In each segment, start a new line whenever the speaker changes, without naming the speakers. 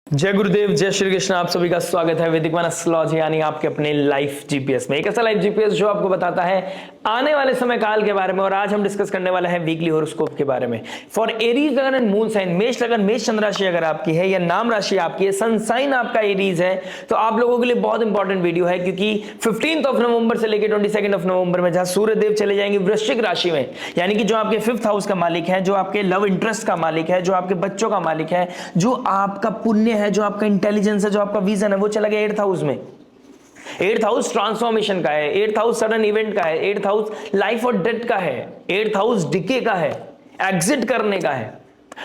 जय गुरुदेव, जय श्री कृष्ण। आप सभी का स्वागत है वैदिक मन एस्ट्रोलॉजी यानी आपके अपने लाइफ जीपीएस में। एक ऐसा लाइफ जीपीएस जो आपको बताता है आने वाले समय काल के बारे में। और आज हम डिस्कस करने वाले हैं वीकली हॉरोस्कोप के बारे में। फॉर एरीज लगन एंड मून साइन, मेष लगन मेष चंद्र राशि अगर आपकी है या नाम राशि आपकी है, सन साइन आपका एरीज है, तो आप लोगों के लिए बहुत इंपॉर्टेंट वीडियो है। क्योंकि 15 नवंबर से लेकर 22 नवंबर में जहां सूर्य देव चले जाएंगे वृश्चिक राशि में, यानी कि जो आपके 5th हाउस का मालिक है, जो आपके लव इंटरेस्ट का मालिक है, जो आपके बच्चों का मालिक है, जो आपका पुण्य है, जो आपका इंटेलिजेंस है, जो आपका विजन है, वो चला गया 8th हाउस में। 8th हाउस ट्रांसफॉर्मेशन का है, 8th हाउस सडन इवेंट का है, 8th हाउस लाइफ और डेथ का है, 8th हाउस डिके का है, एग्जिट करने का है।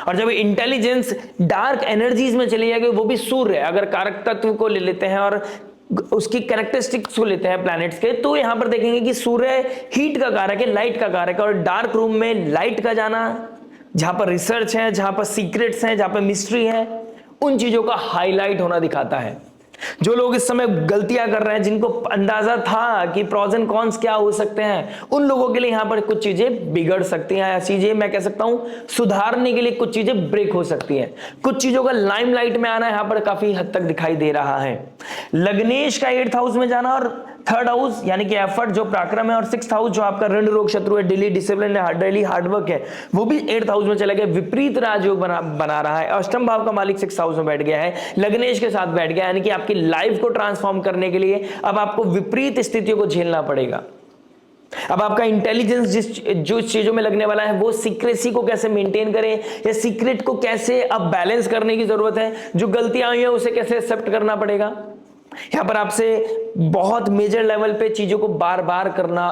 और जब इंटेलिजेंस डार्क एनर्जीज में चली जाएगी, वो भी सूर्य है, अगर कारक तत्व को ले लेते हैं और उसकी कैरेक्टरिस्टिक्स को लेते हैं प्लैनेट्स के, तो यहां पर देखेंगे कि सूर्य हीट का कारक है, लाइट का कारक है। और डार्क रूम में लाइट का जाना, जहां पर रिसर्च है, जहां पर सीक्रेट्स हैं, जहां पर मिस्ट्री है, उन चीजों का हाईलाइट होना दिखाता है। जो लोग इस समय गलतियां कर रहे हैं, जिनको अंदाजा था कि प्रोज एंड कॉन्स क्या हो सकते हैं, उन लोगों के लिए यहां पर कुछ चीजें बिगड़ सकती हैं, या चीजें मैं कह सकता हूं सुधारने के लिए कुछ चीजें ब्रेक हो सकती हैं। कुछ चीजों का लाइमलाइट में आना यहां पर काफी हद तक दिखाई दे रहा है। लग्नेश का 8th हाउस में जाना और 3rd हाउस यानी कि एफर्ट जो पराक्रम है, और 6th हाउस जो आपका ऋण रोग शत्रु है, डेली डिसिप्लिन है, डेली हार्डवर्क है, वो भी 8th हाउस में चला गया। विपरीत राजयोग बना रहा है। अष्टम भाव का मालिक 6th हाउस में बैठ गया है, लग्नेश के साथ बैठ गया, यानी कि आपकी लाइफ को ट्रांसफॉर्म करने के लिए अब आपको विपरीत स्थितियों को झेलना पड़ेगा। अब आपका इंटेलिजेंस जो चीजों में लगने वाला है, वो सीक्रेसी को कैसे मेंटेन करें, या सीक्रेट को कैसे अब बैलेंस करने की जरूरत है। जो गलतियां हुई है उसे कैसे एक्सेप्ट करना पड़ेगा। यहां पर आपसे बहुत मेजर लेवल पे चीजों को बार बार करना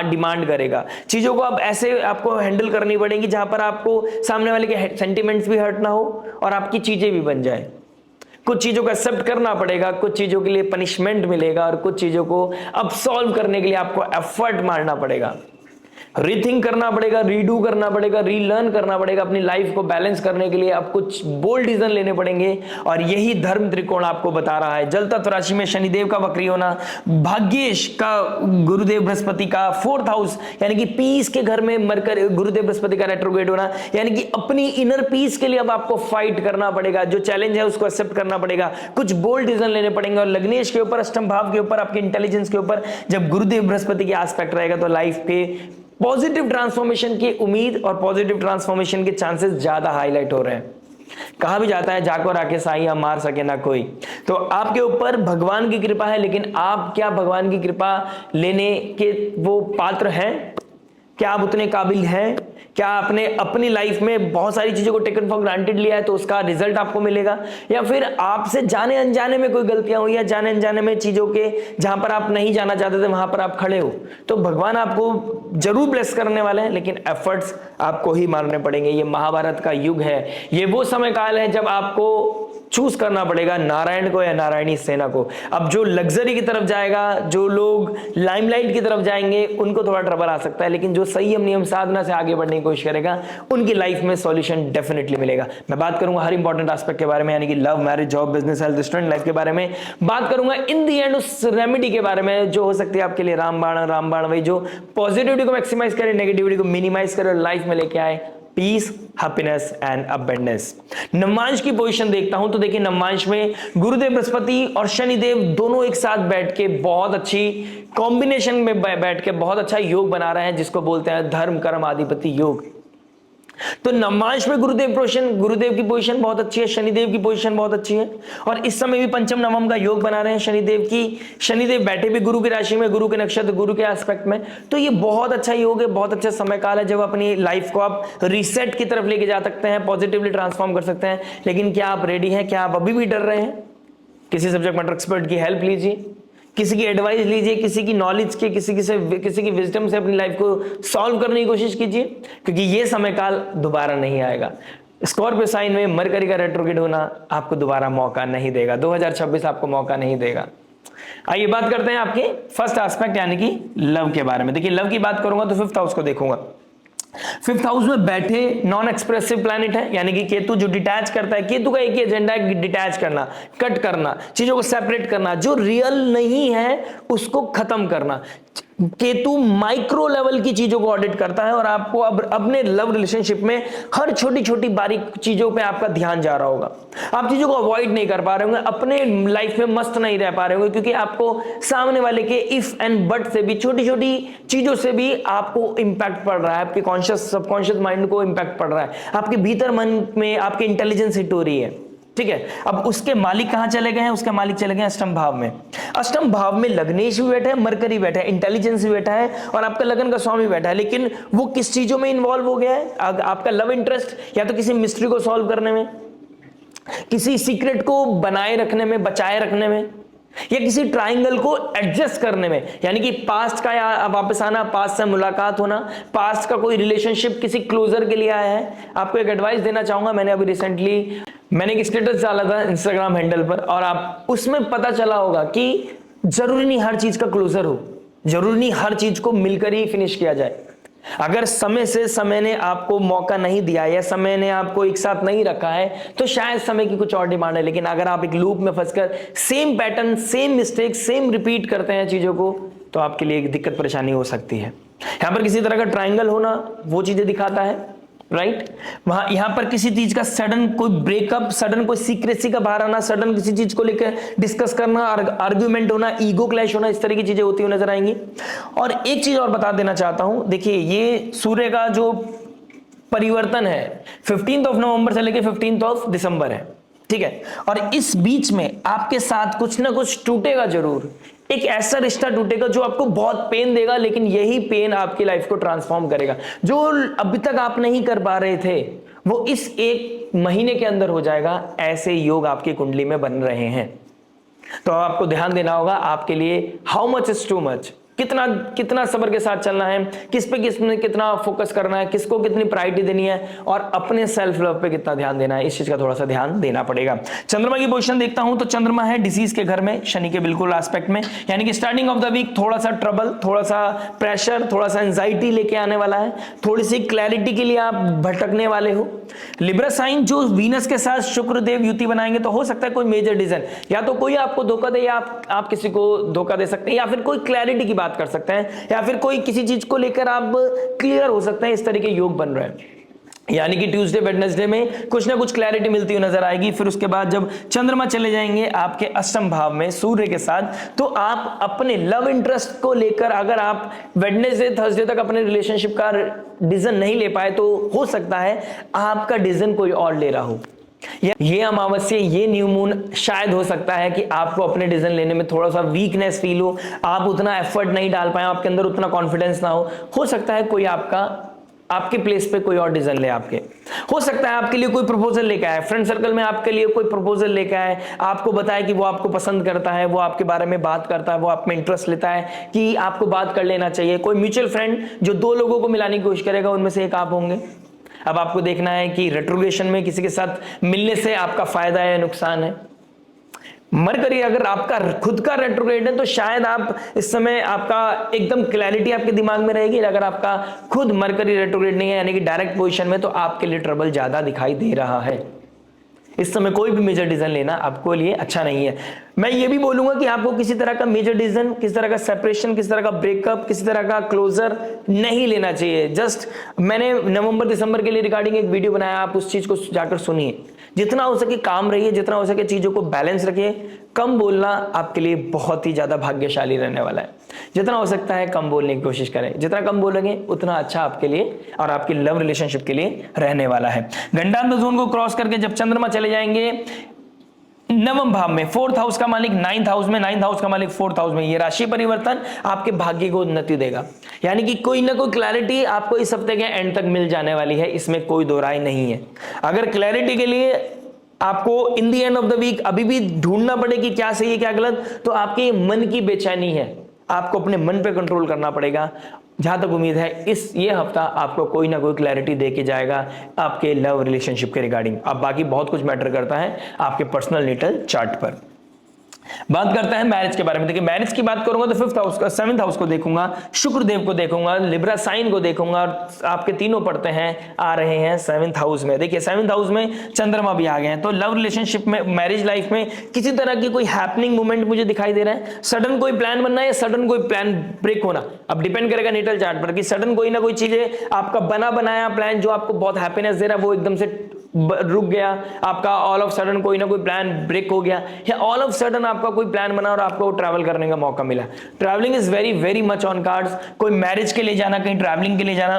डिमांड करेगा। चीजों को अब ऐसे आपको हैंडल करनी पड़ेगी जहां पर आपको सामने वाले के सेंटिमेंट्स भी हर्ट ना हो और आपकी चीजें भी बन जाए। कुछ चीजों को एक्सेप्ट करना पड़ेगा, कुछ चीजों के लिए पनिशमेंट मिलेगा, और कुछ चीजों को अब सॉल्व करने के लिए आपको एफर्ट मारना पड़ेगा, रीथिंक करना पड़ेगा, रीडू करना पड़ेगा, रीलर्न करना पड़ेगा। अपनी लाइफ को बैलेंस करने के लिए आप कुछ बोल्ड डिसीजन लेने पड़ेंगे, और यही धर्म त्रिकोण आपको बता रहा है। जल तत्व राशि में शनिदेव का वक्री होना, भाग्येश का गुरुदेव बृहस्पति का 4th हाउस यानी कि पीस के घर में मरकर गुरुदेव बृहस्पति का रेट्रोग्रेड होना, यानी कि अपनी इनर पीस के लिए अब आपको फाइट करना पड़ेगा। जो चैलेंज है उसको एक्सेप्ट करना पड़ेगा, कुछ बोल्ड डिसीजन लेने पड़ेंगे। और लग्नेश के ऊपर, अष्टम भाव के ऊपर, आपके इंटेलिजेंस के ऊपर जब गुरुदेव बृहस्पति के एस्पेक्ट रहेगा, तो लाइफ पे पॉजिटिव ट्रांसफॉर्मेशन की उम्मीद और पॉजिटिव ट्रांसफॉर्मेशन के चांसेस ज्यादा हाईलाइट हो रहे हैं। कहा भी जाता है जाको राके साईं मार सके ना कोई। तो आपके ऊपर भगवान की कृपा है, लेकिन आप क्या भगवान की कृपा लेने के वो पात्र हैं? क्या आप उतने काबिल हैं? क्या आपने अपनी लाइफ में बहुत सारी चीजों को टेकन फॉर ग्रांटेड लिया है तो उसका रिजल्ट आपको मिलेगा, या फिर आपसे जाने अनजाने में कोई गलतियां हुई, या जाने अनजाने में चीजों के जहां पर आप नहीं जाना चाहते थे वहां पर आप खड़े हो? तो भगवान आपको जरूर ब्लेस करने वाले हैं, लेकिन एफर्ट्स आपको ही मारने पड़ेंगे। ये महाभारत का युग है, ये वो समय काल है जब आपको चूज करना पड़ेगा नारायण को या नारायणी सेना को। अब जो लग्जरी की तरफ जाएगा, जो लोग लाइमलाइट की तरफ जाएंगे, उनको थोड़ा ट्रबल आ सकता है, लेकिन जो संयम नियम साधना से आगे बढ़ने की कोशिश करेगा, उनकी लाइफ में सॉल्यूशन डेफिनेटली मिलेगा। मैं बात करूंगा हर इंपॉर्टेंट एस्पेक्ट के बारे में, यानी कि love, marriage, job, business, health, student life के बारे में बात करूंगा। इन दी एंड उस रेमेडी के बारे में जो हो सकती है आपके लिए रामबाण वही जो पॉजिटिविटी को मैक्सिमाइज करे, नेगेटिविटी को मिनिमाइज करे और लाइफ में लेके आए पीस, हैप्पीनेस एंड अबंडेंस। नवमांश की पोजीशन देखता हूं तो देखिए, नवमांश में गुरुदेव बृहस्पति और शनिदेव दोनों एक साथ बैठ के बहुत अच्छी कॉम्बिनेशन में बैठ के बहुत अच्छा योग बना रहे हैं, जिसको बोलते हैं धर्म कर्म अधिपति योग। तो नवमांश में गुरुदेव की पोजीशन बहुत अच्छी है, शनिदेव की पोजीशन बहुत अच्छी है, और इस समय भी पंचम नवम का योग बना रहे हैं शनिदेव बैठे भी गुरु की राशि में, गुरु के नक्षत्र, गुरु के एस्पेक्ट में। तो ये बहुत अच्छा योग है, बहुत अच्छा समय काल है जब अपनी लाइफ को आप रीसेट की तरफ लेके जा सकते हैं, पॉजिटिवली ट्रांसफॉर्म कर सकते हैं। लेकिन क्या आप रेडी हैं? क्या आप अभी भी डर रहे हैं? किसी सब्जेक्ट मैटर एक्सपर्ट की हेल्प लीजिए, किसी की एडवाइस लीजिए, किसी की नॉलेज के, किसी की विजडम से अपनी लाइफ को सॉल्व करने की कोशिश कीजिए, क्योंकि ये समय काल दोबारा नहीं आएगा। स्कॉर्पियो साइन में मरकरी का रेट्रोग्रेड होना आपको दोबारा मौका नहीं देगा। 2026 आपको मौका नहीं देगा। आइए बात करते हैं आपके फर्स्ट एस्पेक्ट यानी कि लव के बारे में। देखिए, लव की बात करूंगा तो 5th हाउस को देखूंगा। 5th हाउस में बैठे नॉन एक्सप्रेसिव प्लैनेट है, यानी कि केतु जो डिटैच करता है। केतु का एक ही एजेंडा है, डिटैच करना, कट करना, चीजों को सेपरेट करना, जो रियल नहीं है उसको खत्म करना। केतु माइक्रो लेवल की चीजों को ऑडिट करता है और आपको अब अपने लव रिलेशनशिप में हर छोटी छोटी बारीक चीजों पे आपका ध्यान जा रहा होगा। आप चीजों को अवॉइड नहीं कर पा रहे होंगे, अपने लाइफ में मस्त नहीं रह पा रहे होंगे, क्योंकि आपको सामने वाले के इफ एंड बट से भी, छोटी छोटी चीजों से भी आपको इंपैक्ट पड़ रहा है, आपके कॉन्शियस सबकॉन्शियस माइंड को इंपैक्ट पड़ रहा है, आपके भीतर मन में आपकी इंटेलिजेंस हिट हो रही है। ठीक है, अब उसके मालिक कहां चले गए हैं? उसके मालिक चले गए अष्टम भाव में। अष्टम भाव में लग्नेश भी बैठा है, मरकरी बैठा है, इंटेलिजेंस भी बैठा है और आपका लगन का स्वामी बैठा है, लेकिन वो किस चीजों में इन्वॉल्व हो गया है? आपका लव इंटरेस्ट या तो किसी मिस्ट्री को सॉल्व करने में, किसी सीक्रेट को बनाए रखने में, बचाए रखने में, या किसी ट्राइंगल को एडजस्ट करने में, यानी कि पास्ट का या वापस आना, पास्ट से मुलाकात होना, पास्ट का कोई रिलेशनशिप किसी क्लोजर के लिए आया है। आपको एक एडवाइस देना चाहूंगा, मैंने अभी रिसेंटली मैंने एक स्टेटस डाला था इंस्टाग्राम हैंडल पर और आप उसमें पता चला होगा कि जरूरी नहीं हर चीज का क्लोजर हो, जरूरी नहीं हर चीज को मिलकर ही फिनिश किया जाए। अगर समय ने आपको मौका नहीं दिया या समय ने आपको एक साथ नहीं रखा है तो शायद समय की कुछ और डिमांड है, लेकिन अगर आप एक लूप में फंसकर same pattern, same mistake, same repeat करते हैं चीजों को, तो आपके लिए एक दिक्कत परेशानी हो सकती है। यहां पर किसी तरह का ट्रायंगल होना वो चीजें दिखाता है, राइट? वहां यहां पर किसी चीज का सडन कोई ब्रेकअप, सडन कोई सीक्रेसी का बाहर आना, सडन किसी चीज को लेकर डिस्कस करना, आर्ग्यूमेंट होना, ईगो क्लैश होना, इस तरह की चीजें होती हुई नजर आएंगी। और एक चीज और बता देना चाहता हूं, देखिए ये सूर्य का जो परिवर्तन है 15 नवंबर से लेकर 15 दिसंबर है, ठीक है? और इस बीच में आपके साथ कुछ ना कुछ टूटेगा जरूर, एक ऐसा रिश्ता टूटेगा जो आपको बहुत पेन देगा, लेकिन यही पेन आपकी लाइफ को ट्रांसफॉर्म करेगा। जो अभी तक आप नहीं कर पा रहे थे वो इस एक महीने के अंदर हो जाएगा। ऐसे योग आपकी कुंडली में बन रहे हैं, तो आपको ध्यान देना होगा आपके लिए how much is too much, कितना सब्र के साथ चलना है, किस पे कितना फोकस करना है, किसको कितनी प्रायोरिटी देनी है और अपने सेल्फ लव पे कितना ध्यान देना है, इस चीज का थोड़ा सा ध्यान देना पड़ेगा। चंद्रमा की पोजीशन देखता हूं तो चंद्रमा है डिसीज के घर में, शनि के बिल्कुल एस्पेक्ट में, यानी कि स्टार्टिंग ऑफ द वीक थोड़ा सा ट्रबल, थोड़ा सा प्रेशर, थोड़ा सा एंजाइटी लेके आने वाला है, थोड़ी सी क्लैरिटी के लिए आप भटकने वाले हो। लिब्रा साइन जो वीनस के साथ शुक्र देव युति बनाएंगे तो हो सकता है कोई मेजर डिसीजन, या तो कोई आपको धोखा दे या आप किसी को धोखा दे सकते हैं, या फिर कोई क्लैरिटी की बात कर सकते हैं, या फिर कोई किसी चीज को लेकर आप क्लियर हो सकते हैं। इस तरह के योग बन रहे हैं, यानी कि ट्यूसडे वेडनेसडे में कुछ ना कुछ क्लैरिटी मिलती हुई नजर आएगी। फिर उसके बाद जब चंद्रमा चले जाएंगे आपके अष्टम भाव में सूर्य के साथ, तो आप अपने लव इंटरेस्ट को लेकर अगर आप वेडनेसडे थर्सडे तक अपने रिलेशनशिप का डिसीजन नहीं ले पाए तो हो सकता है आपका डिसीजन कोई और ले रहा हो। ये अमावस्या, ये न्यू मून शायद हो सकता है कि आपको अपने डिसीजन लेने में थोड़ा सा वीकनेस फील हो, आप उतना एफर्ट नहीं डाल पाए, आपके अंदर उतना कॉन्फिडेंस ना हो सकता है कोई आपके प्लेस पे कोई और डिसीजन ले आपके, हो सकता है आपके लिए कोई प्रपोजल लेकर आए, फ्रेंड सर्कल में आपके लिए कोई प्रपोजल लेकर आए, आपको बताए कि वो आपको पसंद करता है, वो आपके बारे में बात करता है, वो आप में इंटरेस्ट लेता है कि आपको बात कर लेना चाहिए। कोई म्यूचुअल फ्रेंड जो दो लोगों को मिलाने की कोशिश करेगा, उनमें से एक आप होंगे। अब आपको देखना है कि रेट्रोग्रेशन में किसी के साथ मिलने से आपका फायदा है या नुकसान है। मरकरी अगर आपका खुद का रेट्रोग्रेड है तो शायद आप इस समय आपका एकदम क्लैरिटी आपके दिमाग में रहेगी। अगर आपका खुद मरकरी रेट्रोग्रेड नहीं है, यानी कि डायरेक्ट पोजीशन में, तो आपके लिए ट्रबल ज्यादा दिखाई दे रहा है। इस समय कोई भी मेजर डिसीजन लेना आपको लिए अच्छा नहीं है। मैं ये भी बोलूंगा कि आपको किसी तरह का मेजर डिसीजन, किसी तरह का सेपरेशन, किसी तरह का ब्रेकअप, किसी तरह का क्लोजर नहीं लेना चाहिए। जस्ट मैंने नवंबर दिसंबर के लिए रिगार्डिंग एक वीडियो बनाया, आप उस चीज को जाकर सुनिए। जितना हो सके काम रहिए, जितना हो सके चीजों को बैलेंस रखिए। कम बोलना आपके लिए बहुत ही ज्यादा भाग्यशाली रहने वाला है। जितना हो सकता है कम बोलने की कोशिश करें, जितना कम बोलेंगे उतना अच्छा आपके लिए और आपकी लव रिलेशनशिप के लिए रहने वाला है। गंडांत जोन को क्रॉस करके जब चंद्रमा चले जाएंगे नवम भाव में, 4th हाउस का मालिक 9th हाउस में, 9th हाउस का मालिक 4th हाउस में, ये राशि परिवर्तन आपके भाग्य को उन्नति देगा। यानी कि कोई ना कोई क्लैरिटी आपको इस हफ्ते के एंड तक मिल जाने वाली है, इसमें कोई दो राय नहीं है। अगर क्लैरिटी के लिए आपको in the end of the week अभी भी ढूंढना पड़े कि क्या सही है क्या गलत, तो आपके मन की बेचैनी है, आपको अपने मन पे कंट्रोल करना पड़ेगा। जहां तक उम्मीद है ये हफ्ता आपको कोई ना कोई क्लैरिटी दे के जाएगा आपके लव रिलेशनशिप के रिगार्डिंग। अब बाकी बहुत कुछ मैटर करता है आपके पर्सनल नेटल चार्ट पर। बात करते हैं मैरिज के बारे में। देखिए मैरिज की बात करूंगा तो फिफ्थ हाउस का, सेवंथ हाउस को देखूंगा, शुक्रदेव को देखूंगा, लिब्रा साइन को देखूंगा, और आपके तीनों पढ़ते हैं आ रहे हैं सेवंथ हाउस में। देखिए सेवंथ हाउस में चंद्रमा भी आ गए हैं, तो लव रिलेशनशिप में, मैरिज लाइफ में किसी तरह की कोई हैपनिंग मोमेंट मुझे दिखाई दे रहा है। सडन कोई प्लान बनना है या सडन कोई प्लान ब्रेक होना, अब डिपेंड करेगा नेटल चार्ट पर कि सडन कोई ना कोई चीज है आपका बना बनाया प्लान जो आपको बहुत हैप्पीनेस दे रहा है वो एकदम से रुक गया, आपका ऑल ऑफ सडन कोई ना कोई प्लान ब्रेक हो गया, या ऑल ऑफ सडन आपका कोई प्लान बना और आपको ट्रैवल करने का मौका मिला। Travelling is very very much on cards. कोई मैरिज के लिए जाना, कहीं ट्रैवलिंग के लिए जाना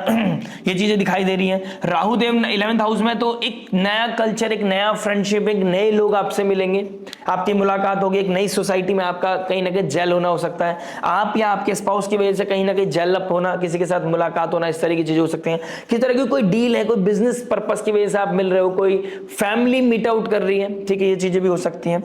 ये चीजें दिखाई दे रही हैं। राहु देव 11th हाउस में, तो एक नया कल्चर, एक नया फ्रेंडशिप, एक नए लोग आपसे मिलेंगे, आपकी मुलाकात होगी, एक नई सोसाइटी में आपका कहीं ना कहीं जेल होना हो सकता है, आप या आपके स्पाउस की वजह से कहीं ना कहीं जेल अप होना, किसी के साथ मुलाकात होना, इस तरह की चीजें हो सकती हैं। किस तरह की कोई डील है, कोई बिजनेस पर्पस की वजह से आप मिल रहे हो, कोई फैमिली मीट आउट कर रही है, ठीक है, ये चीजें भी हो सकती हैं।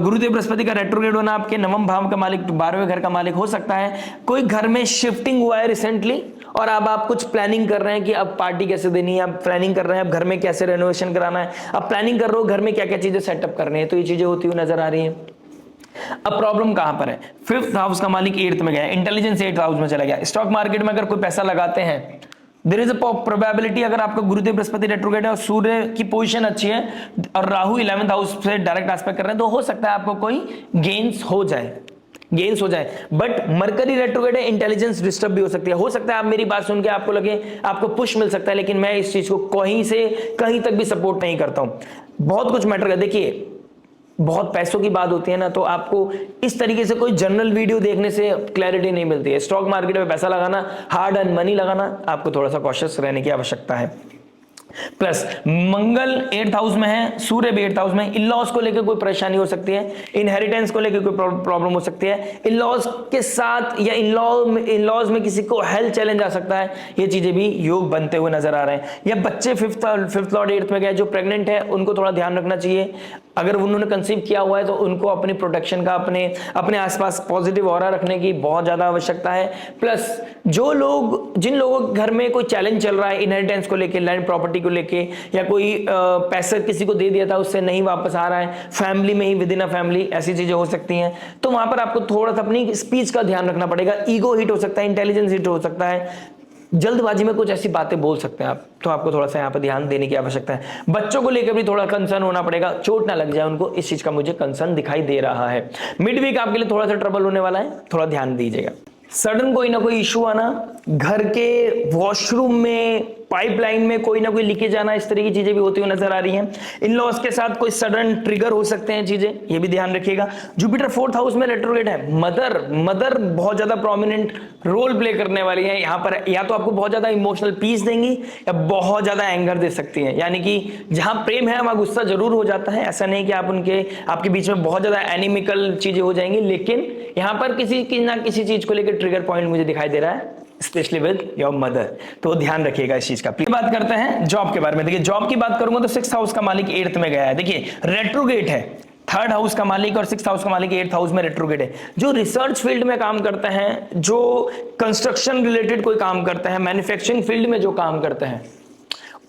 गुरुदेव बृहस्पति का रेट्रोग्रेड होना, आपके नवम भाव का मालिक 12वें घर का मालिक हो सकता है। कोई घर में शिफ्टिंग हुआ है रिसेंटली और अब आप कुछ प्लानिंग कर रहे हैं कि अब पार्टी कैसे देनी है, आप प्लानिंग कर रहे हैं अब घर में कैसे रेनोवेशन कराना है, अब प्लानिंग कर रहे हो घर में क्या क्या चीजें सेटअप करनी है, तो ये चीजें होती हुई नजर आ रही है। अब प्रॉब्लम कहां पर है, फिफ्थ हाउस का मालिक 8th में गया, इंटेलिजेंस 8th हाउस में चला गया। स्टॉक मार्केट में अगर कोई पैसा लगाते हैं, देयर इज अ प्रोबेबिलिटी, अगर आपका गुरुदेव बृहस्पति रेट्रोग्रेड है और सूर्य की पोजीशन अच्छी है और राहु 11th हाउस से डायरेक्ट एस्पेक्ट कर रहे हैं, तो हो सकता है आपको कोई गेन्स हो जाए, बट मरकरी रेट्रोग्रेड है, इंटेलिजेंस डिस्टर्ब भी हो सकता है आप मेरी बात सुन के आपको लगे आपको पुश मिल सकता है, लेकिन मैं इस चीज को कहीं से कहीं तक भी सपोर्ट नहीं करता हूं। बहुत कुछ मैटर कर, देखिए बहुत पैसों की बात होती है ना, तो आपको इस तरीके से कोई जनरल वीडियो देखने से क्लैरिटी नहीं मिलती है। स्टॉक मार्केट में पैसा लगाना, हार्ड अर्न मनी लगाना, आपको थोड़ा सा कॉशियस रहने की आवश्यकता है। प्लस मंगल 8th हाउस में है, सूर्य भी 8th हाउस में, इन-लॉज को लेकर कोई परेशानी हो सकती है, इनहेरिटेंस को लेकर कोई प्रॉब्लम हो सकती है, इन-लॉज के साथ या इन-लॉज में किसी को हेल्थ चैलेंज आ सकता है, ये चीजें भी योग बनते हुए नजर आ रहे हैं। या बच्चे फिफ्थ लॉर्ड 8th में गए, जो प्रेग्नेंट है उनको थोड़ा ध्यान रखना चाहिए, अगर उन्होंने कंसीव किया हुआ है तो उनको अपनी प्रोटेक्शन का, अपने आसपास पॉजिटिव ऑरा रखने की बहुत ज्यादा आवश्यकता है। प्लस जिन लोगों के घर में कोई चैलेंज चल रहा है इनहेरिटेंस को लेके, लैंड प्रॉपर्टी को लेके, या कोई पैसा किसी को दे दिया था उससे नहीं वापस आ रहा है, फैमिली में ही विद इन अ फैमिली ऐसी चीजें हो सकती हैं, तो वहां पर आपको थोड़ा सा अपनी स्पीच का ध्यान रखना पड़ेगा। ईगो हिट हो सकता है, इंटेलिजेंस हिट हो सकता है, जल्दबाजी में कुछ ऐसी बातें बोल सकते हैं आप, तो आपको थोड़ा सा यहाँ पर ध्यान देने की आवश्यकता है। बच्चों को लेकर भी थोड़ा कंसर्न होना पड़ेगा, चोट ना लग जाए उनको, इस चीज का मुझे कंसर्न दिखाई दे रहा है। मिड वीक आपके लिए थोड़ा सा ट्रबल होने वाला है, थोड़ा ध्यान दीजिएगा। सडन कोई ना कोई इशू आना, घर के वॉशरूम में, पाइपलाइन में कोई ना कोई लीकेज आना, इस तरह की चीजें भी होती हुई नजर आ रही हैं। इन लॉज के साथ कोई सडन ट्रिगर हो सकते हैं चीजें, ये भी ध्यान रखिएगा। जुपिटर 4th हाउस में रेट्रोग्रेड है, मदर बहुत ज्यादा प्रोमिनेंट रोल प्ले करने वाली है यहाँ पर, या तो आपको बहुत ज्यादा इमोशनल पीस देंगी या बहुत ज्यादा एंगर दे सकती है। यानी कि जहां प्रेम है वहां गुस्सा जरूर हो जाता है, ऐसा नहीं कि आपके बीच में बहुत ज्यादा एनिमिकल चीजें हो जाएंगी, लेकिन यहाँ पर किसी चीज को लेकर ट्रिगर पॉइंट मुझे दिखाई दे रहा है, स्पेशली विद योर मदर, तो ध्यान रखिएगा इस चीज का। बात करते हैं जॉब के बारे में। देखिए जॉब की बात करूंगा तो 6th हाउस का मालिक 8th में गया है। देखिए रेट्रोग्रेड है, 3rd हाउस का मालिक और 6th हाउस का मालिक 8th हाउस में रेट्रोग्रेड है। जो रिसर्च फील्ड में काम करते हैं, जो कंस्ट्रक्शन रिलेटेड कोई काम करते हैं, मैन्युफैक्चरिंग फील्ड में जो काम करते हैं,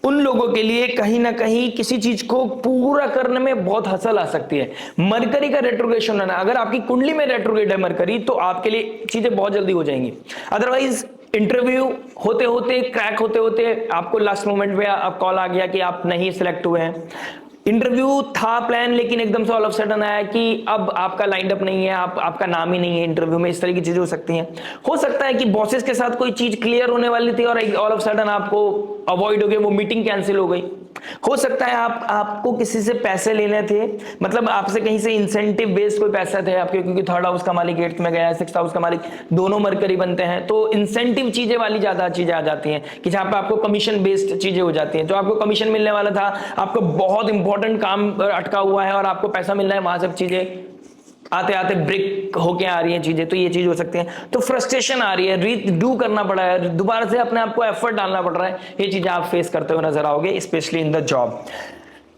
उन लोगों के लिए कहीं ना कहीं किसी चीज को पूरा करने में बहुत हसल आ सकती है। मरकरी का रेट्रोग्रेशन होना, अगर आपकी कुंडली में रेट्रोग्रेड है मरकरी, तो आपके लिए चीजें बहुत जल्दी हो जाएंगी। अदरवाइज इंटरव्यू होते होते, क्रैक होते होते आपको लास्ट मोमेंट में आप कॉल आ गया कि आप नहीं सिलेक्ट हुए हैं। इंटरव्यू था प्लान, लेकिन एकदम से ऑल ऑफ सडन आया कि अब आपका लाइंड अप नहीं है, आपका नाम ही नहीं है इंटरव्यू में, इस तरह की चीजें हो सकती हैं। हो सकता है कि बॉसेस के साथ कोई चीज क्लियर होने वाली थी और ऑल ऑफ सडन आपको अवॉइड हो गई, वो मीटिंग कैंसिल हो गई। हो सकता है आपको किसी से पैसे लेने थे, मतलब आपसे कहीं से इंसेंटिव बेस्ड कोई पैसा थे आपके, क्योंकि 3rd हाउस का मालिक 8th में गया है, 6th हाउस का मालिक, दोनों मरकरी बनते हैं, तो इंसेंटिव चीजें वाली ज्यादा चीजें आ जाती हैं कि जहां पे आपको कमीशन बेस्ड चीजें हो जाती हैं। जो आपको कमीशन मिलने वाला था, आपको बहुत इंपॉर्टेंट काम अटका हुआ है और आपको पैसा मिल रहा है, वहां सब चीजें आते आते ब्रेक होके आ रही हैं चीजें, तो ये चीज हो सकती है। तो फ्रस्ट्रेशन आ रही है, रीडू करना पड़ा है, दोबारा से अपने आप को एफर्ट डालना पड़ रहा है, ये चीजें आप फेस करते हुए नजर आओगे, specially in the job.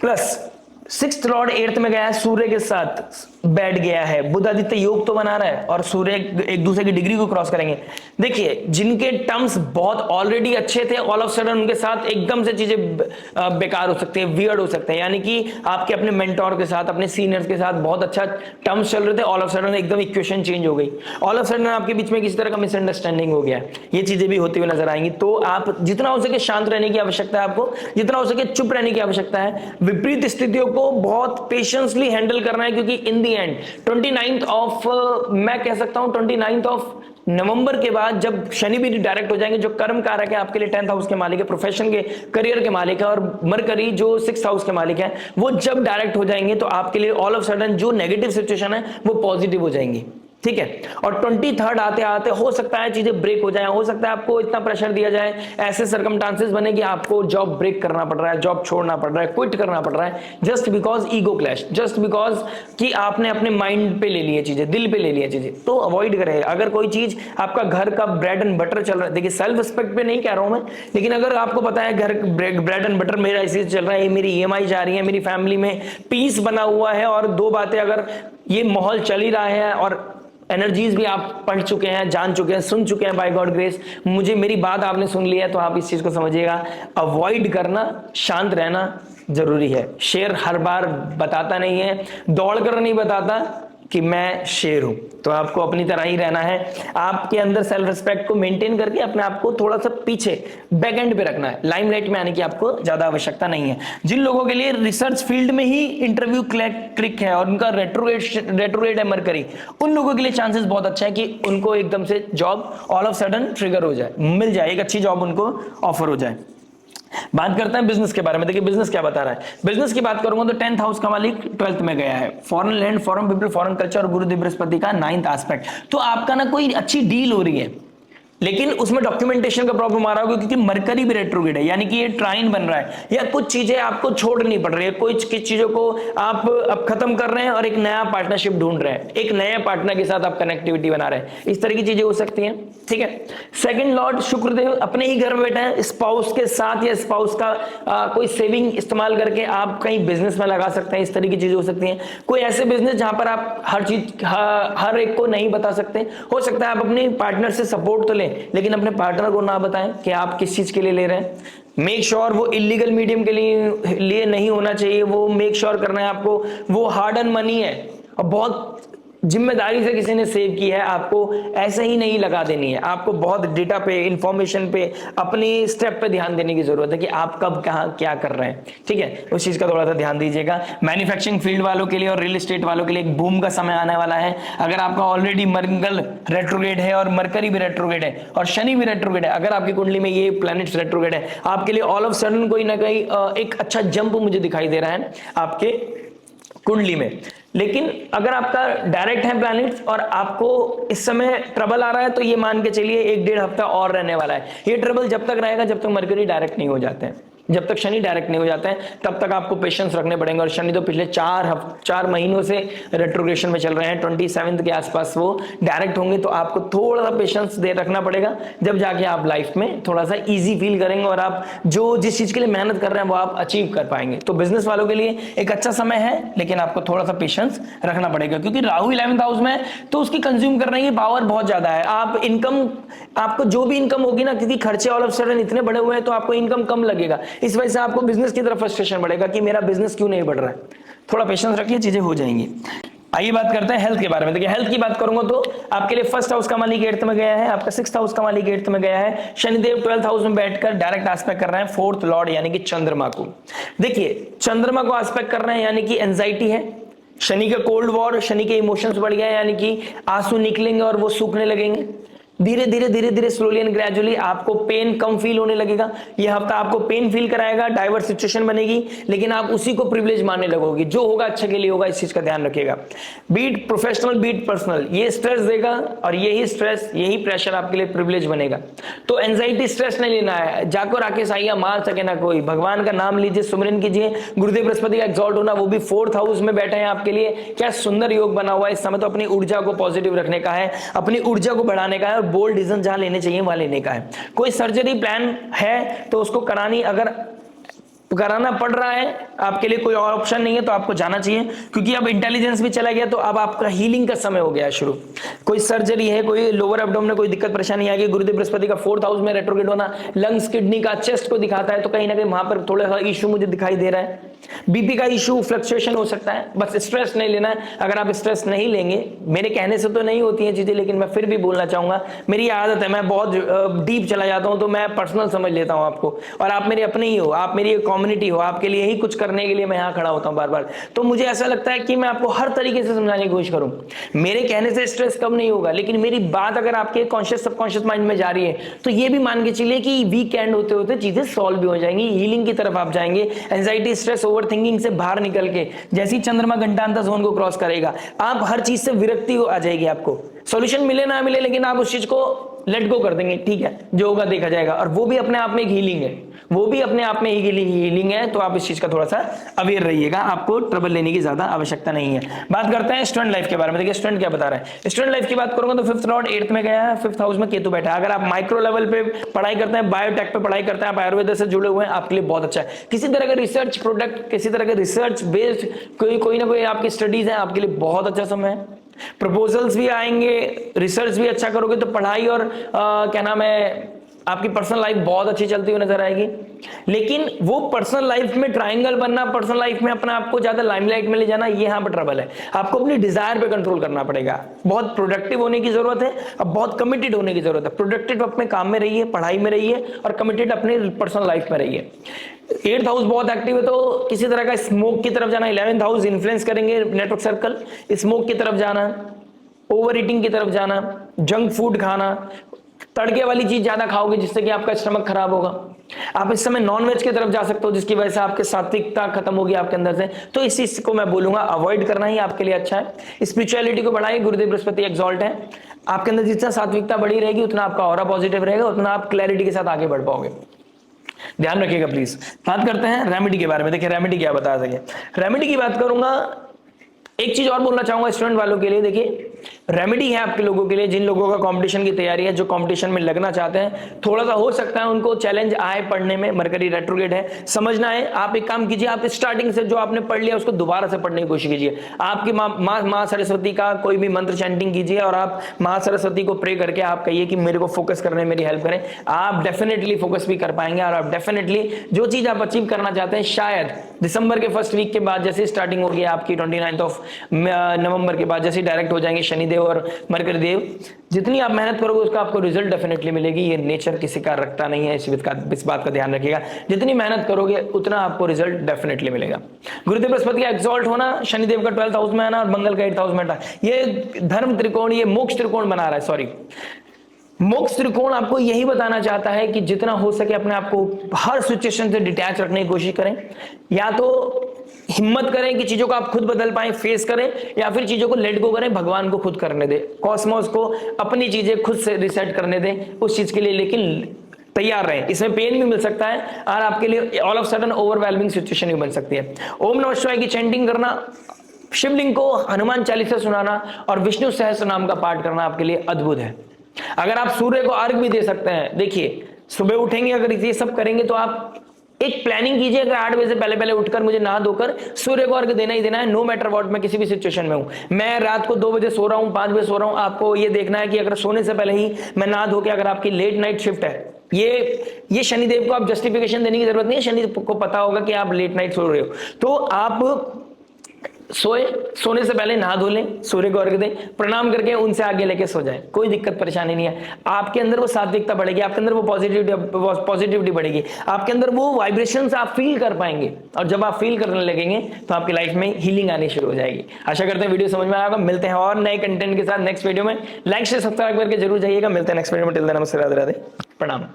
Plus sixth lord eighth में गया है, सूर्य के साथ बैठ गया है, बुध आदित्य योग तो बना रहा है और सूर्य एक दूसरे की डिग्री को क्रॉस करेंगे। देखिए जिनके टर्म्स बहुत ऑलरेडी अच्छे थे, ऑल ऑफ सडन उनके साथ एकदम से चीजें बेकार हो सकती हैं, वियर्ड हो सकते हैं। यानी कि आपके अपने मेंटोर के साथ, अपने सीनियर्स के साथ बहुत अच्छा टर्म्स चल रहे थे, ऑल ऑफ सडन एकदम इक्वेशन चेंज हो गई, ऑल ऑफ सडन आपके बीच में किसी तरह का मिसअंडरस्टैंडिंग हो गया। ये चीजें भी होती हुई नजर आएंगी। तो आप जितना हो सके शांत रहने की आवश्यकता है, आपको जितना हो सके चुप रहने की आवश्यकता है। विपरीत स्थितियों को बहुत पेशेंसली हैंडल करना है, क्योंकि इन दी एंड 29th ऑफ मैं कह सकता हूं 29th ऑफ नवंबर के बाद जब शनि भी डायरेक्ट हो जाएंगे, जो कर्म कारक है आपके लिए 10th हाउस के मालिक है, प्रोफेशन के करियर के मालिक है, और मरकरी जो 6th हाउस के मालिक है, वो जब डायरेक्ट हो जाएंगे तो आपके लिए ऑल ऑफ सडन जो नेगेटिव सिचुएशन है वो पॉजिटिव हो जाएंगी। ठीक है, और 23rd आते आते हो सकता है चीजें ब्रेक हो जाए, हो सकता है आपको इतना प्रेशर दिया जाए, ऐसे सर्कमस्टांसेस बने कि आपको जॉब ब्रेक करना पड़ रहा है, जॉब छोड़ना पड़ रहा है, क्विट करना पड़ रहा है, just because ego clash, just because कि आपने अपने माइंड पे ले लिए चीजें, दिल पे ले लिए चीजें। तो अवॉइड करें। अगर कोई चीज आपका घर का ब्रेड एंड बटर चल रहा है, देखिए सेल्फ रिस्पेक्ट पे नहीं कह रहा हूं मैं, लेकिन अगर आपको पता है घर ब्रेड एंड बटर मेरा इसी चल रहा है, मेरी EMI जा रही है, मेरी फैमिली में पीस बना हुआ है, और दो बातें अगर ये माहौल चल ही रहा है और एनर्जीज भी आप पढ़ चुके हैं, जान चुके हैं, सुन चुके हैं, बाय गॉड ग्रेस मुझे मेरी बात आपने सुन ली है, तो आप इस चीज को समझिएगा, अवॉइड करना, शांत रहना जरूरी है। शेर हर बार बताता नहीं है, दौड़ कर नहीं बताता कि मैं शेर हूं, तो आपको अपनी तरह ही रहना है। आपके अंदर सेल्फ रिस्पेक्ट को मेंटेन करके अपने आप को थोड़ा सा पीछे बैक एंड पे रखना है, लाइमलाइट में आने की आपको ज्यादा आवश्यकता नहीं है। जिन लोगों के लिए रिसर्च फील्ड में ही इंटरव्यू क्लिक है और उनका रेट्रोग्रेड है मरकरी, उन लोगों के लिए चांसेस बहुत अच्छा है कि उनको एकदम से job all of sudden trigger हो जाए, मिल जाए, एक अच्छी जॉब उनको ऑफर हो जाए। बात करते हैं बिजनेस के बारे में। देखिए बिजनेस क्या बता रहा है। बिजनेस की बात करूंगा तो 10th हाउस का मालिक 12th में गया है, foreign land, foreign people, foreign culture और गुरुदेव बृहस्पति का 9th एस्पेक्ट। तो आपका ना कोई अच्छी डील हो रही है, लेकिन उसमें डॉक्यूमेंटेशन का प्रॉब्लम आ रहा होगा, क्योंकि मरकरी भी रेट्रोग्रेड है, यानी कि ये ट्राइन बन रहा है, या कुछ चीजें आपको छोड़नी पड़ रही है, कुछ चीजों को आप अब खत्म कर रहे हैं और एक नया पार्टनरशिप ढूंढ रहे हैं, एक नए पार्टनर के साथ आप कनेक्टिविटी बना रहे हैं, इस तरह की चीजें हो सकती हैं। ठीक है, सेकंड लॉर्ड शुक्रदेव अपने ही घर में बैठे हैं, स्पाउस के साथ या स्पाउस का कोई सेविंग इस्तेमाल करके आप कहीं बिजनेस में लगा सकते हैं, इस तरह की चीजें हो सकती हैं। कोई ऐसे बिजनेस जहां पर आप हर चीज हर एक को नहीं बता सकते, हो सकता है आप अपने पार्टनर से सपोर्ट तो लें, लेकिन अपने पार्टनर को ना बताएं कि आप किस चीज के लिए ले रहे हैं। मेक श्योर वो इलीगल मीडियम के लिए नहीं होना चाहिए, वो मेक श्योर करना है आपको, वो हार्ड अर्न मनी है और बहुत जिम्मेदारी से किसी ने सेव की है, आपको ऐसे ही नहीं लगा देनी है। आपको बहुत डेटा पे, इंफॉर्मेशन पे, अपनी स्टेप पे ध्यान देने की जरूरत है कि आप कब कहां क्या कर रहे हैं। ठीक है, उस चीज का थोड़ा सा ध्यान दीजिएगा। मैन्युफैक्चरिंग फील्ड वालों के लिए और रियल एस्टेट वालों के लिए एक बूम का समय आने वाला है। अगर आपका ऑलरेडी मंगल रेट्रोग्रेड है और मरकरी भी रेट्रोग्रेड है और शनि भी रेट्रोग्रेड है, अगर आपकी कुंडली में ये प्लैनेट्स रेट्रोग्रेड है, आपके लिए ऑल ऑफ सडन कोई ना कोई एक अच्छा जंप मुझे दिखाई दे रहा है आपके कुंडली में। लेकिन अगर आपका डायरेक्ट है प्लैनेट्स और आपको इस समय ट्रबल आ रहा है, तो ये मान के चलिए 1-1.5 हफ्ता और रहने वाला है। ये ट्रबल जब तक रहेगा जब तक मरकरी डायरेक्ट नहीं हो जाते हैं, जब तक शनि डायरेक्ट नहीं हो जाते हैं, तब तक आपको पेशेंस रखने पड़ेंगे। और शनि तो पिछले 4 महीनों से रेट्रोग्रेशन में चल रहे हैं, 27 के आसपास वो डायरेक्ट होंगे, तो आपको थोड़ा सा पेशेंस दे रखना पड़ेगा, जब जाके आप लाइफ में थोड़ा सा इजी फील करेंगे और आप जो जिस चीज के लिए मेहनत कर रहे हैं वो आप अचीव कर पाएंगे। तो बिजनेस वालों के लिए एक अच्छा समय है, लेकिन आपको थोड़ा सा पेशेंस रखना पड़ेगा, क्योंकि राहु 11th हाउस में, तो उसकी कंज्यूम करने की पावर बहुत ज्यादा है। आप इनकम, आपको जो भी इनकम होगी ना, क्योंकि खर्चे ऑल ऑफ सडन इतने बड़े हुए हैं, तो आपको इनकम कम लगेगा, इस वजह से आपको बिजनेस की तरफ फ्रस्ट्रेशन बढ़ेगा कि मेरा बिजनेस क्यों नहीं बढ़ रहा है। थोड़ा पेशेंस रखिए, चीजें हो जाएंगी। आइए बात करते हैं हेल्थ के बारे में। देखिए हेल्थ की बात करूंगा तो आपके लिए 1st हाउस का मालिक 8th में गया है, आपका 6th हाउस का मालिक 8th में गया है, शनिदेव 12th हाउस में बैठकर डायरेक्ट एस्पेक्ट कर रहे हैं 4th लॉर्ड यानी कि चंद्रमा को। देखिए चंद्रमा को एस्पेक्ट कर रहे हैं यानी कि एंजाइटी है, शनि का कोल्ड वॉर, शनि के इमोशंस बढ़ गए, यानी कि आंसू निकलेंगे और वो सूखने लगेंगे। धीरे धीरे स्लोली एंड ग्रेजुअली आपको पेन कम फील होने लगेगा। यह हफ्ता आपको पेन फील कराएगा, डाइवर्स सिचुएशन बनेगी, लेकिन आप उसी को प्रिविलेज मानने लगोगे। जो होगा अच्छे के लिए होगा, इस चीज का ध्यान रखिएगा। बीट प्रोफेशनल, बीट पर्सनल, ये स्ट्रेस देगा और यही स्ट्रेस, यही प्रेशर आपके लिए प्रिविलेज बनेगा। तो एंजाइटी स्ट्रेस नहीं लेना है। जाको राकेश आइया मार सके ना कोई, भगवान का नाम लीजिए, सुमरन कीजिए। गुरुदेव बृहस्पति का एक्सॉल्ट होना, वो भी 4th हाउस में बैठे हैं आपके लिए, क्या सुंदर योग बना हुआ है इस समय। तो अपनी ऊर्जा को पॉजिटिव रखने का है, अपनी ऊर्जा को बढ़ाने का है, बोल्ड डिसीजन जहां लेने चाहिए वहां लेने का है। कोई सर्जरी प्लान है तो उसको करानी, अगर तो कराना पड़ रहा है, आपके लिए कोई और ऑप्शन नहीं है, तो आपको जाना चाहिए, क्योंकि अब इंटेलिजेंस भी चला गया, तो अब आपका हीलिंग का समय हो गया शुरू। कोई सर्जरी है, कोई लोअर एब्डोमेन में कोई दिक्कत परेशानी आ गई, गुरुदेव बृहस्पति का 4th हाउस में रेट्रोग्रेड होना लंग्स, किडनी का, चेस्ट को दिखाता है, तो कहीं ना कहीं वहां पर थोड़ा सा इशू मुझे दिखाई दे रहा है। बीपी का इशू, फ्लक्चुएशन हो सकता है, बस स्ट्रेस नहीं लेना है। अगर आप स्ट्रेस नहीं लेंगे, मेरे कहने से तो नहीं होती हैं चीजें, लेकिन मैं फिर भी बोलना चाहूंगा, मेरी आदत है, मैं बहुत डीप चला जाता हूं, तो मैं पर्सनल समझ लेता हूं आपको, और आप मेरे अपने ही हो, आप मेरी कम्युनिटी हो, आपके लिए ही कुछ करने के लिए मैं यहाँ खड़ा होता हूँ बार बार। तो मुझे ऐसा लगता है कि मैं आपको हर तरीके से समझाने की कोशिश करूं। मेरे कहने से स्ट्रेस कम नहीं होगा, लेकिन मेरी बात अगर आपके कॉन्शियस सबकॉन्शियस माइंड में जा रही है, तो ये भी मान के चलिए कि वीकेंड होते होते चीजें सॉल्व भी हो जाएंगी, हीलिंग की तरफ आप जाएंगे। एंजाइटी, स्ट्रेस, ओवर थिंकिंग से बाहर निकल के जैसी चंद्रमा घंटांतर जोन को क्रॉस करेगा, आप हर चीज से विरक्ति आ जाएगी। आपको सॉल्यूशन मिले ना मिले, लेकिन आप उस चीज को लेट गो कर देंगे, ठीक है जो होगा देखा जाएगा, और वो भी अपने आप में एक हीलिंग है, वो भी अपने आप में ही हीलिंग है। तो आप इस चीज का थोड़ा सा अवेयर रहिएगा, आपको ट्रबल लेने की ज्यादा आवश्यकता नहीं है। बात करते हैं स्टूडेंट लाइफ के बारे में। देखिए स्टूडेंट क्या बता रहा है। स्टूडेंट लाइफ की बात करूंगा तो 5th लॉर्ड 8th में गया है, 5th हाउस में केतु बैठा है। अगर आप माइक्रो लेवल पे पढ़ाई करते हैं, बायोटेक पे पढ़ाई करते हैं, आप आयुर्वेद से जुड़े हुए हैं, आपके लिए बहुत अच्छा है। किसी तरह का रिसर्च प्रोडक्ट, किसी तरह का रिसर्च बेस्ड कोई ना कोई आपकी स्टडीज है, आपके लिए बहुत अच्छा समय है। प्रपोजल्स भी आएंगे, रिसर्च भी अच्छा करोगे तो पढ़ाई और क्या नाम है, आपकी पर्सनल लाइफ बहुत अच्छी चलती हुई नजर आएगी। लेकिन वो पर्सनल लाइफ में ट्रायंगल बनना, पर्सनल लाइफ में अपने आप को ज्यादा लाइमलाइट में ले जाना, ये यहां पर ट्रबल है। आपको अपनी डिजायर पे कंट्रोल करना पड़ेगा। बहुत प्रोडक्टिव होने की जरूरत है, अब बहुत कमिटेड होने की जरूरत है। प्रोडक्टिव अपने काम में रहिए, पढ़ाई में रहिए, और कमिटेड अपने पर्सनल लाइफ में रहिए। 8th हाउस बहुत एक्टिव है, तो किसी तरह का स्मोक की तरफ जाना, 11th हाउस इन्फ्लुएंस करेंगे नेटवर्क सर्कल, स्मोक की तरफ जाना, ओवर ईटिंग की तरफ जाना, जंक फूड खाना, तड़के वाली चीज ज्यादा खाओगे जिससे कि आपका स्टमक खराब होगा। आप इस समय नॉनवेज की तरफ जा सकते हो, जिसकी वजह से आपके सात्विकता खत्म होगी आपके अंदर से। तो इस चीज को मैं बोलूंगा अवॉइड करना ही आपके लिए अच्छा है। स्पिरिचुअलिटी को बढ़ाइए, गुरुदेव बृहस्पति एक्सॉल्ट है, आपके अंदर जितना सात्विकता बढ़ी रहेगी उतना आपका ऑरा पॉजिटिव रहेगा, उतना आप क्लैरिटी के साथ आगे बढ़ पाओगे। ध्यान रखिएगा प्लीज। बात करते हैं रेमेडी के बारे में। देखिए रेमेडी क्या बता सके। रेमेडी की बात करूंगा, एक चीज और बोलना चाहूंगा स्टूडेंट वालों के लिए। देखिए रेमेडी है आपके लोगों के लिए, जिन लोगों का कंपटीशन की तैयारी है, जो कंपटीशन में लगना चाहते हैं, थोड़ा सा हो सकता है उनको चैलेंज आए पढ़ने में, मरकरी रेट्रोग्रेड है, समझना है। आप एक काम कीजिए, आप स्टार्टिंग से जो आपने पढ़ लिया उसको दोबारा से पढ़ने की कोशिश कीजिए। आपकी माँ सरस्वती का कोई भी मंत्र चैंटिंग कीजिए, और आप माँ सरस्वती को प्रे करके आप कहिए कि मेरे को फोकस करने, मेरी हेल्प करें। आप डेफिनेटली फोकस भी कर पाएंगे, और आप डेफिनेटली जो चीज आप अचीव करना चाहते हैं, शायद दिसंबर के फर्स्ट वीक के बाद जैसे स्टार्टिंग होगी आपकी 29 नवंबर के बाद, जैसे डायरेक्ट हो जाएंगे शनिदेव और मरकरी देव, जितनी आप मेहनत करोगे उसका आपको रिजल्ट डेफिनेटली मिलेगी। ये नेचर किसी का रखता नहीं है, इस बात का ध्यान रखिएगा। जितनी मेहनत करोगे उतना आपको रिजल्ट डेफिनेटली मिलेगा। गुरुदेव बृहस्पति का एक्सॉल्ट होना, शनिदेव का 12th हाउस में आना, और मंगल का 8th हाउस में आना, ये धर्म त्रिकोण, ये मोक्ष त्रिकोण बना रहा है। सॉरी, मोक्ष त्रिकोण आपको यही बताना चाहता है कि जितना हो सके अपने आप को हर सिचुएशन से डिटैच रखने की कोशिश करें। या तो हिम्मत करें कि चीजों को आप खुद बदल पाएं, फेस करें, या फिर चीजों को लेट गो करें, भगवान को खुद करने दें, कॉस्मोस को अपनी चीजें खुद से रिसेट करने दें उस चीज के लिए। लेकिन तैयार रहें, इसमें पेन भी मिल सकता है, और आपके लिए all of sudden overwhelming situation भी बन सकती है। ओम नमः शिवाय की चैंटिंग करना, शिवलिंग को हनुमान चालीसा सुनाना, और विष्णु सहस्त्र नाम का पाठ करना आपके लिए अद्भुत है। अगर आप सूर्य को अर्घ भी दे सकते हैं, देखिए सुबह उठेंगे, अगर ये सब करेंगे तो आप एक प्लानिंग कीजिए, अगर 8 बजे से पहले उठकर मुझे नहा धोकर सूर्य को अर्घ देना ही देना है, नो मैटर व्हाट, मैं किसी भी सिचुएशन में हूं। मैं रात को 2 बजे सो रहा हूं, 5 बजे सो रहा हूं, आपको ये देखना है कि अगर सोने से पहले ही मैं नहा धो के, अगर आपकी लेट नाइट शिफ्ट है, ये शनिदेव को आप जस्टिफिकेशन देने की जरूरत नहीं है, शनि को पता होगा कि आप लेट नाइट सो रहे हो, तो आप सोने से पहले नहा धो लें, सूर्य को अर्घ दें, प्रणाम करके उनसे आगे लेके सो जाएं, कोई दिक्कत परेशानी नहीं है। आपके अंदर वो सात्विकता बढ़ेगी, आपके अंदर वो पॉजिटिविटी बढ़ेगी, आपके अंदर वो वाइब्रेशंस आप फील कर पाएंगे, और जब आप फील करने लगेंगे तो आपकी लाइफ में हीलिंग आनी शुरू हो जाएगी। आशा करते हैं वीडियो समझ में आएगा। मिलते हैं और नए कंटेंट के साथ नेक्स्ट वीडियो में। लाइक से सब्सक्राइब करके जरूर जाइएगा। मिलते हैं नेक्स्ट वीडियो में। टिल देन नमस्ते, राधे राधे, प्रणाम।